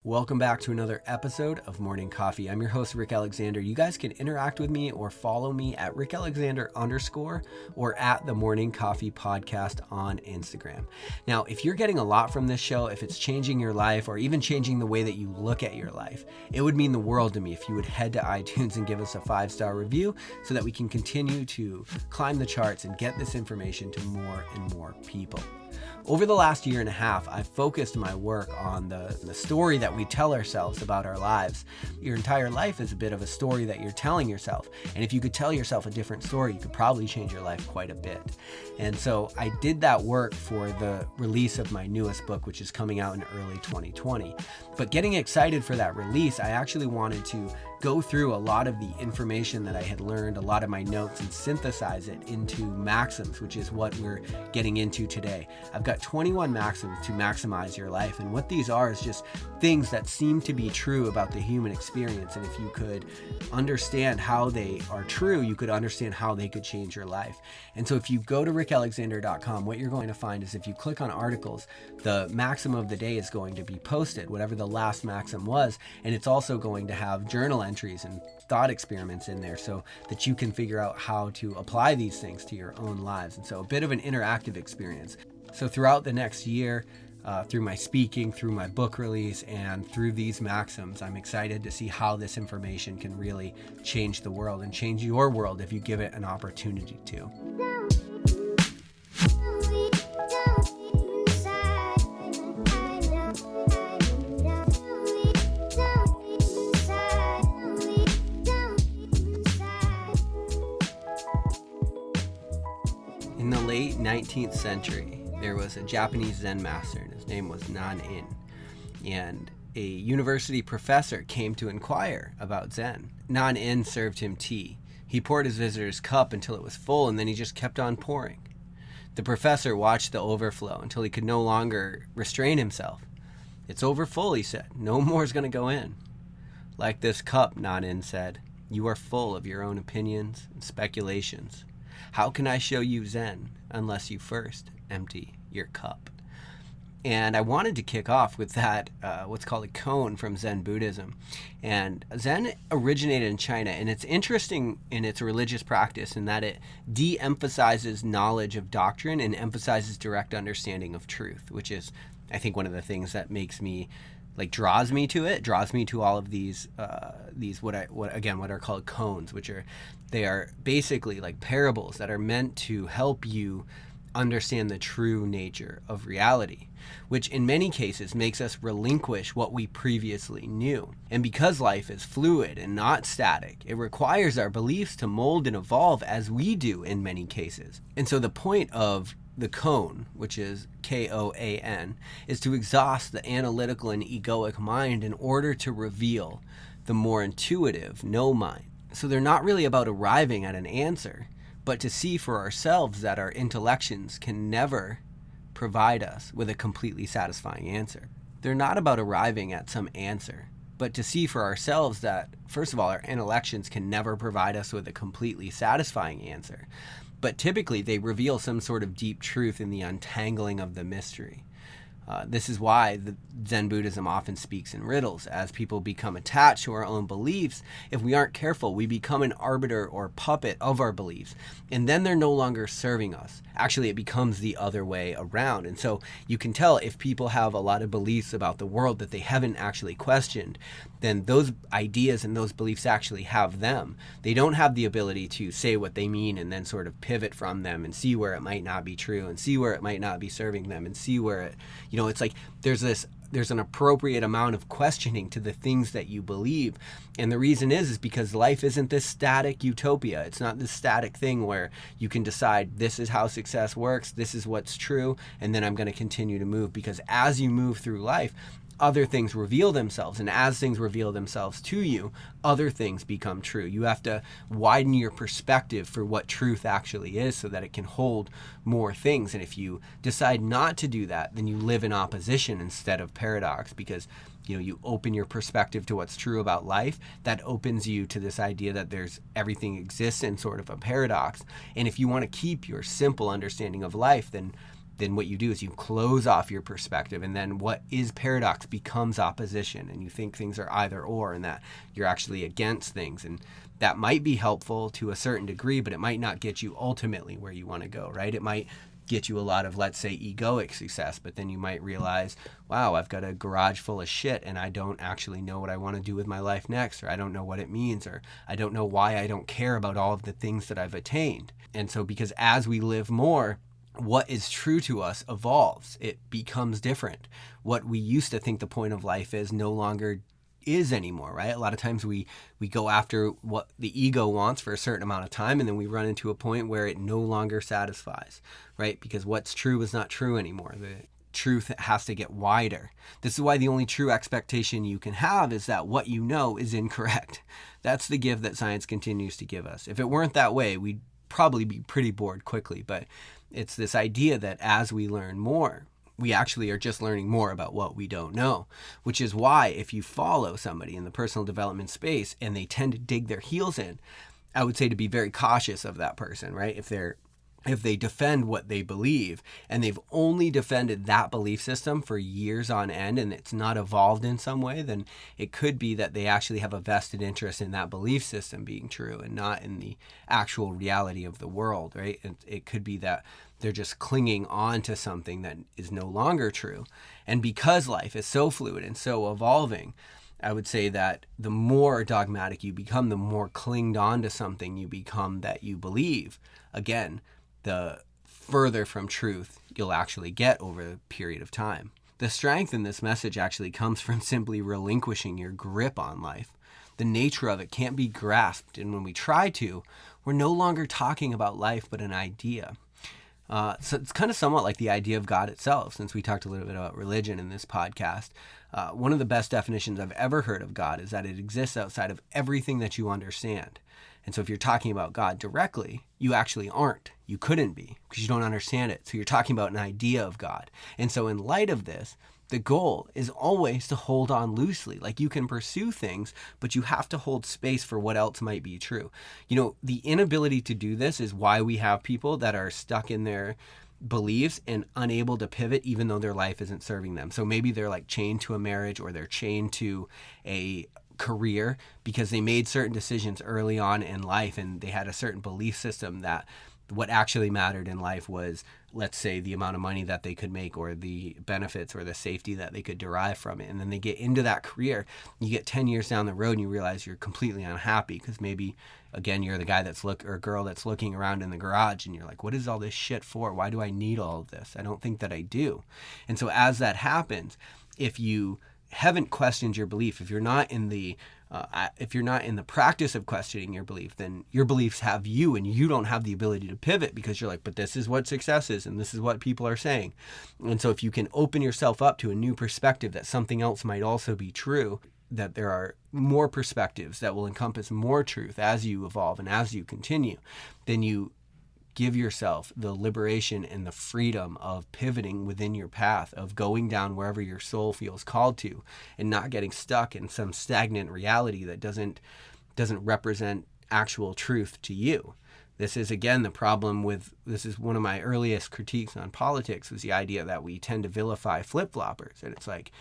Welcome back to another episode of Morning Coffee. I'm your host, Rick Alexander. You guys can interact with me or follow me at @RickAlexander_ or at the Morning Coffee Podcast on Instagram. Now, if you're getting a lot from this show, if it's changing your life or even changing the way that you look at your life, it would mean the world to me if you would head to iTunes and give us a 5-star review so that we can continue to climb the charts and get this information to more and more people. Over the last year and a half, I've focused my work on the story that we tell ourselves about our lives. Your entire life is a bit of a story that you're telling yourself. And if you could tell yourself a different story, you could probably change your life quite a bit. And so I did that work for the release of my newest book, which is coming out in early 2020. But getting excited for that release, I actually wanted to go through a lot of the information that I had learned, a lot of my notes, and synthesize it into maxims, which is what we're getting into today. I've got 21 maxims to maximize your life, and what these are is just things that seem to be true about the human experience, and if you could understand how they are true, you could understand how they could change your life. And so if you go to rickalexander.com, what you're going to find is if you click on articles, the maxim of the day is going to be posted, whatever the last maxim was, and it's also going to have journal entries and thought experiments in there so that you can figure out how to apply these things to your own lives. And so a bit of an interactive experience. So throughout the next year, through my speaking, through my book release, and through these maxims, I'm excited to see how this information can really change the world and change your world if you give it an opportunity to. In the late 19th century, there was a Japanese Zen master, and his name was Nan-in. And a university professor came to inquire about Zen. Nan-in served him tea. He poured his visitor's cup until it was full, and then he just kept on pouring. The professor watched the overflow until he could no longer restrain himself. "It's over full," he said. "No more is going to go in." "Like this cup," Nan-in said, "you are full of your own opinions and speculations. How can I show you Zen unless you first empty your cup?" And I wanted to kick off with that, what's called a koan from Zen Buddhism. And Zen originated in China, and it's interesting in its religious practice in that it de-emphasizes knowledge of doctrine and emphasizes direct understanding of truth, which is, I think, one of the things that makes me draws me to all of these what are called koans, which are basically like parables that are meant to help you understand the true nature of reality, which in many cases makes us relinquish what we previously knew. And because life is fluid and not static, it requires our beliefs to mold and evolve as we do in many cases. And so the point of the koan, which is Koan, is to exhaust the analytical and egoic mind in order to reveal the more intuitive no mind. So they're not really about arriving at an answer, but to see for ourselves that our intellections can never provide us with a completely satisfying answer. They're not about arriving at some answer, but to see for ourselves that, first of all, our intellections can never provide us with a completely satisfying answer. But typically they reveal some sort of deep truth in the untangling of the mystery. This is why the Zen Buddhism often speaks in riddles. As people become attached to our own beliefs, if we aren't careful, we become an arbiter or puppet of our beliefs, and then they're no longer serving us. Actually, it becomes the other way around. And so you can tell if people have a lot of beliefs about the world that they haven't actually questioned, then those ideas and those beliefs actually have them. They don't have the ability to say what they mean and then sort of pivot from them and see where it might not be true and see where it might not be serving them and see where it, it's like there's an appropriate amount of questioning to the things that you believe. And the reason is because life isn't this static utopia. It's not this static thing where you can decide this is how success works, this is what's true, and then I'm going to continue to move. Because as you move through life, other things reveal themselves, and as things reveal themselves to you, other things become true. You have to widen your perspective for what truth actually is so that it can hold more things. And if you decide not to do that, then you live in opposition instead of paradox, because you open your perspective to what's true about life. That opens you to this idea that everything exists in sort of a paradox. And if you want to keep your simple understanding of life, then then what you do is you close off your perspective, and then what is paradox becomes opposition, and you think things are either or, and that you're actually against things. And that might be helpful to a certain degree, but it might not get you ultimately where you want to go, right? It might get you a lot of, let's say, egoic success, but then you might realize, wow, I've got a garage full of shit and I don't actually know what I want to do with my life next, or I don't know what it means, or I don't know why I don't care about all of the things that I've attained. And so because as we live more, what is true to us evolves. It becomes different. What we used to think the point of life is no longer is anymore, right? A lot of times we go after what the ego wants for a certain amount of time, and then we run into a point where it no longer satisfies, right? Because what's true is not true anymore. The truth has to get wider. This is why the only true expectation you can have is that what you know is incorrect. That's the gift that science continues to give us. If it weren't that way, we'd probably be pretty bored quickly, but it's this idea that as we learn more, we actually are just learning more about what we don't know, which is why if you follow somebody in the personal development space and they tend to dig their heels in, I would say to be very cautious of that person, right? If they defend what they believe and they've only defended that belief system for years on end and it's not evolved in some way, then it could be that they actually have a vested interest in that belief system being true and not in the actual reality of the world, right? It could be that they're just clinging on to something that is no longer true. And because life is so fluid and so evolving, I would say that the more dogmatic you become, the more clinged on to something you become that you believe. Again, the further from truth you'll actually get over a period of time. The strength in this message actually comes from simply relinquishing your grip on life. The nature of it can't be grasped, and when we try to, we're no longer talking about life but an idea. So it's kind of somewhat like the idea of God itself, since we talked a little bit about religion in this podcast. One of the best definitions I've ever heard of God is that it exists outside of everything that you understand. And so if you're talking about God directly, you actually aren't. You couldn't be because you don't understand it. So you're talking about an idea of God. And so in light of this, the goal is always to hold on loosely. Like you can pursue things, but you have to hold space for what else might be true. You know, the inability to do this is why we have people that are stuck in their beliefs and unable to pivot even though their life isn't serving them. So maybe they're like chained to a marriage or they're chained to a career because they made certain decisions early on in life and they had a certain belief system that what actually mattered in life was, let's say, the amount of money that they could make or the benefits or the safety that they could derive from it. And then they get into that career. You get 10 years down the road and you realize you're completely unhappy because maybe, again, you're the guy or girl that's looking around in the garage and you're like, what is all this shit for? Why do I need all of this? I don't think that I do. And so as that happens, if you haven't questioned your belief, if you're not in the practice of questioning your belief, then your beliefs have you and you don't have the ability to pivot because you're like, but this is what success is and this is what people are saying. And so if you can open yourself up to a new perspective that something else might also be true, that there are more perspectives that will encompass more truth as you evolve and as you continue, then you give yourself the liberation and the freedom of pivoting within your path, of going down wherever your soul feels called to and not getting stuck in some stagnant reality that doesn't represent actual truth to you. This is, again, the problem with, this is one of my earliest critiques on politics, was the idea that we tend to vilify flip-floppers. And it's like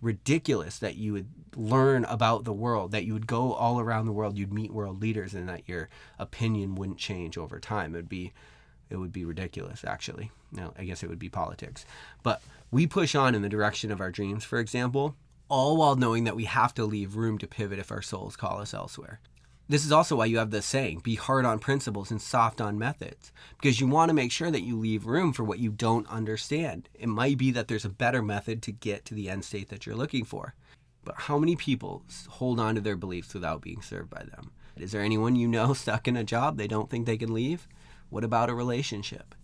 ridiculous that you would learn about the world, that you would go all around the world, you'd meet world leaders, and that your opinion wouldn't change over time. It would be ridiculous, actually. No, I guess it would be politics. But we push on in the direction of our dreams, for example, all while knowing that we have to leave room to pivot if our souls call us elsewhere. This is also why you have the saying, be hard on principles and soft on methods, because you want to make sure that you leave room for what you don't understand. It might be that there's a better method to get to the end state that you're looking for. But how many people hold on to their beliefs without being served by them? Is there anyone you know stuck in a job they don't think they can leave? What about a relationship?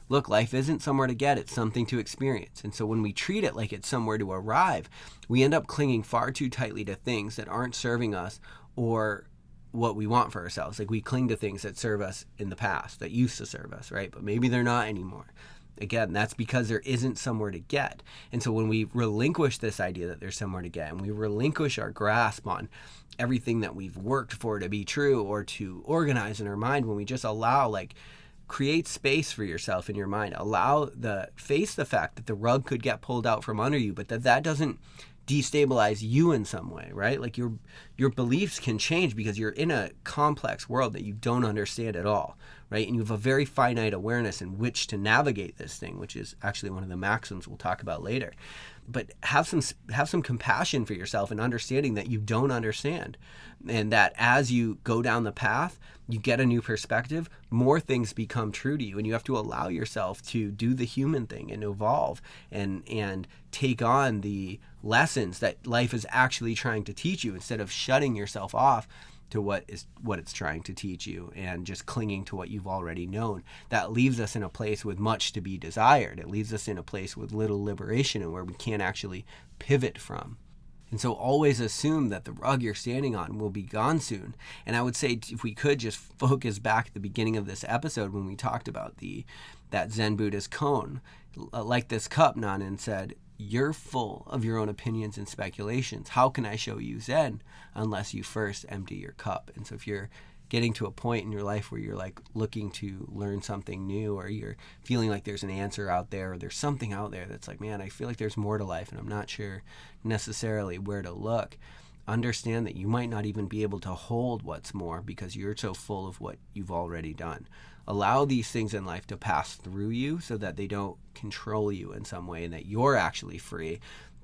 Look, life isn't somewhere to get, it's something to experience. And so when we treat it like it's somewhere to arrive, we end up clinging far too tightly to things that aren't serving us or what we want for ourselves. Like we cling to things that serve us in the past, that used to serve us, right? But maybe they're not anymore. Again, that's because there isn't somewhere to get. And so when we relinquish this idea that there's somewhere to get, and we relinquish our grasp on everything that we've worked for to be true or to organize in our mind, when we just allow like create space for yourself in your mind. Face the fact that the rug could get pulled out from under you, but that doesn't destabilize you in some way, right? Like your beliefs can change because you're in a complex world that you don't understand at all, right? And you have a very finite awareness in which to navigate this thing, which is actually one of the maxims we'll talk about later. But have some compassion for yourself and understanding that you don't understand, and that as you go down the path, you get a new perspective, more things become true to you, and you have to allow yourself to do the human thing and evolve and take on the lessons that life is actually trying to teach you, instead of shutting yourself off to what it's trying to teach you and just clinging to what you've already known. That leaves us in a place with much to be desired. It leaves us in a place with little liberation and where we can't actually pivot from. And so always assume that the rug you're standing on will be gone soon. And I would say, if we could just focus back at the beginning of this episode when we talked about that Zen Buddhist cone, like this cup, Nanan said, you're full of your own opinions and speculations. How can I show you Zen unless you first empty your cup? And so if you're getting to a point in your life where you're like looking to learn something new, or you're feeling like there's an answer out there, or there's something out there that's like, man, I feel like there's more to life and I'm not sure necessarily where to look, understand that you might not even be able to hold what's more because you're so full of what you've already done. Allow these things in life to pass through you so that they don't control you in some way, and that you're actually free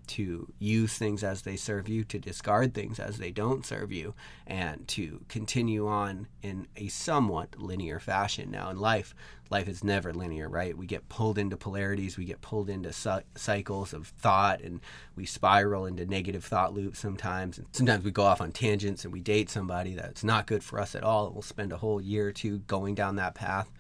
to use things as they serve you, to discard things as they don't serve you, and to continue on in a somewhat linear fashion. Now in life is never linear, right? We get pulled into polarities, we get pulled into cycles of thought, and we spiral into negative thought loops sometimes. And sometimes we go off on tangents and we date somebody that's not good for us at all, and we'll spend a whole year or two going down that path.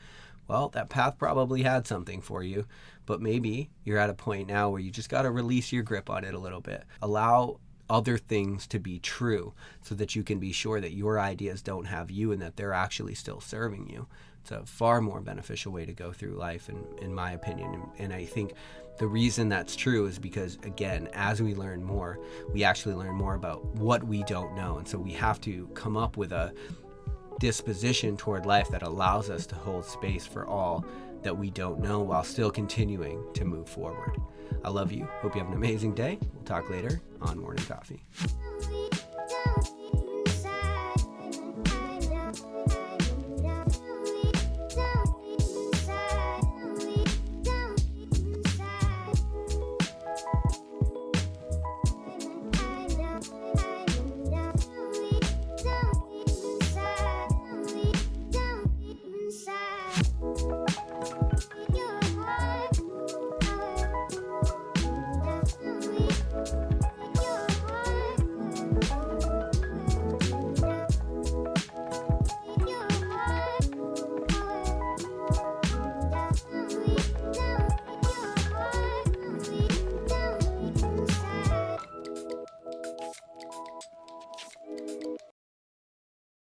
Well, that path probably had something for you, but maybe you're at a point now where you just got to release your grip on it a little bit. Allow other things to be true so that you can be sure that your ideas don't have you and that they're actually still serving you. It's a far more beneficial way to go through life, in my opinion. And I think the reason that's true is because, again, as we learn more, we actually learn more about what we don't know. And so we have to come up with a disposition toward life that allows us to hold space for all that we don't know while still continuing to move forward. I love you. Hope you have an amazing day. We'll talk later on Morning Coffee.